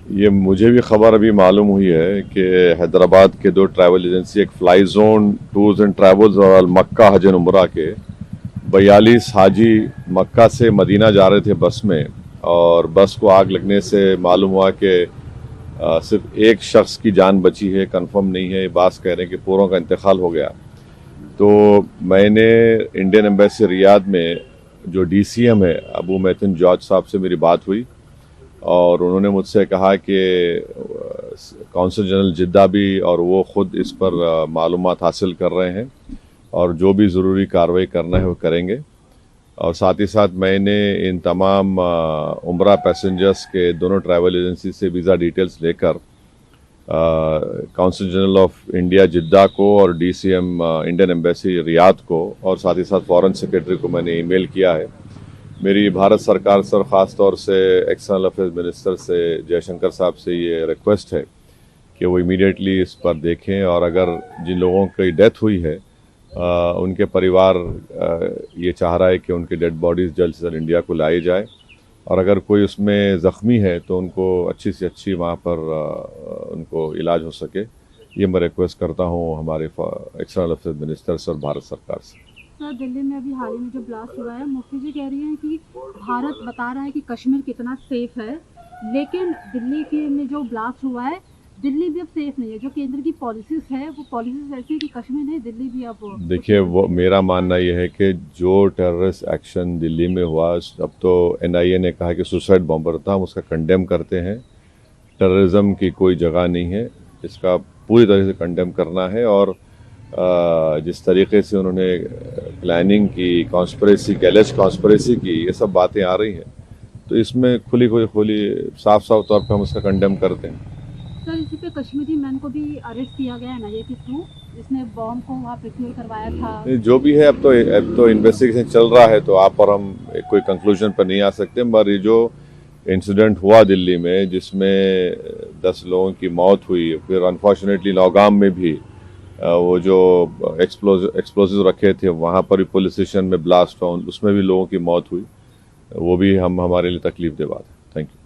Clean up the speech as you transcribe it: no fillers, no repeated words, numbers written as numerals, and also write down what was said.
ये मुझे भी खबर अभी मालूम हुई है कि हैदराबाद के दो ट्रैवल एजेंसी, एक fly zone tours and travels और अल मक्का हज एंड उम्रा के 42 हाजी मक्का से मदीना जा रहे थे बस में, और बस को आग लगने से मालूम हुआ कि सिर्फ एक शख्स की जान बची है, कंफर्म नहीं है। बास कह रहे हैं कि पूरों का इंतकाल हो गया। तो मैंने इंडियन एम्बेसी रियाद में जो डीसीएम है अबू मैथिन जॉर्ज साहब से मेरी बात हुई, और उन्होंने मुझसे कहा कि कौंसल जनरल जिद्दा भी और वो ख़ुद इस पर मालूमात हासिल कर रहे हैं और जो भी ज़रूरी कार्रवाई करना है वो करेंगे। और साथ ही साथ मैंने इन तमाम उम्रा पैसेंजर्स के दोनों ट्रैवल एजेंसी से वीज़ा डिटेल्स लेकर कौंसल जनरल ऑफ इंडिया जिद्दा को और डीसीएम इंडियन एम्बेसी रियाद को और साथ ही साथ फॉरेन सेक्रेटरी को मैंने ईमेल किया है। मेरी भारत सरकार से और ख़ास तौर से एक्सटर्नल अफेयर्स मिनिस्टर से जयशंकर साहब से ये रिक्वेस्ट है कि वो इमीडिएटली इस पर देखें, और अगर जिन लोगों की डेथ हुई है उनके परिवार ये चाह रहा है कि उनकी डेड बॉडीज़ जल्द से जल्द इंडिया को लाई जाए, और अगर कोई उसमें ज़ख्मी है तो उनको अच्छी से अच्छी वहाँ पर उनको इलाज हो सके। ये मैं रिक्वेस्ट करता हूँ हमारे एक्सटर्नल अफेयर्स मिनिस्टर से और भारत सरकार से। सर, दिल्ली में अभी हाल ही में जो ब्लास्ट हुआ है, मुफ्ती जी कह रही हैं कि भारत बता रहा है कि कश्मीर कितना सेफ है, लेकिन दिल्ली के में जो ब्लास्ट हुआ है, दिल्ली भी अब सेफ नहीं है। जो केंद्र की पॉलिसीज है वो पॉलिसीज ऐसी है कि कश्मीर नहीं, दिल्ली भी अब देखिए, वो मेरा मानना यह है कि जो टेररिस्ट एक्शन दिल्ली में हुआ, अब तो एनआईए ने कहा कि सुसाइड बॉम्बर था, हम उसका कंडेम करते हैं। टेररिज्म की कोई जगह नहीं है, इसका पूरी तरह से कंडेम करना है। और जिस तरीके से उन्होंने प्लानिंग की, कॉन्स्पिरेसी की, एलिज कॉन्स्पिरेसी की, ये सब बातें आ रही हैं, तो इसमें खुली साफ साफ तौर पर हम उसका कंडेम करते हैं। सर, इसी पे कश्मीरी मैन को भी अरेस्ट किया गया है एनआईए के थ्रू, जिसने बॉम्ब को वहाँ प्रिक्योर करवाया था। जो भी है, अब तो इन्वेस्टिगेशन चल रहा है, तो आप और हम कोई कंक्लूजन पर नहीं आ सकते। मगर ये जो इंसिडेंट हुआ दिल्ली में जिसमें 10 लोगों की मौत हुई, फिर अनफॉर्चुनेटली नौगाम में भी वो जो एक्सप्लोसिव रखे थे वहाँ पर भी पुलिस स्टेशन में ब्लास्ट हुआ, उसमें भी लोगों की मौत हुई। वो भी हमारे लिए तकलीफ दे बात है। Thank you.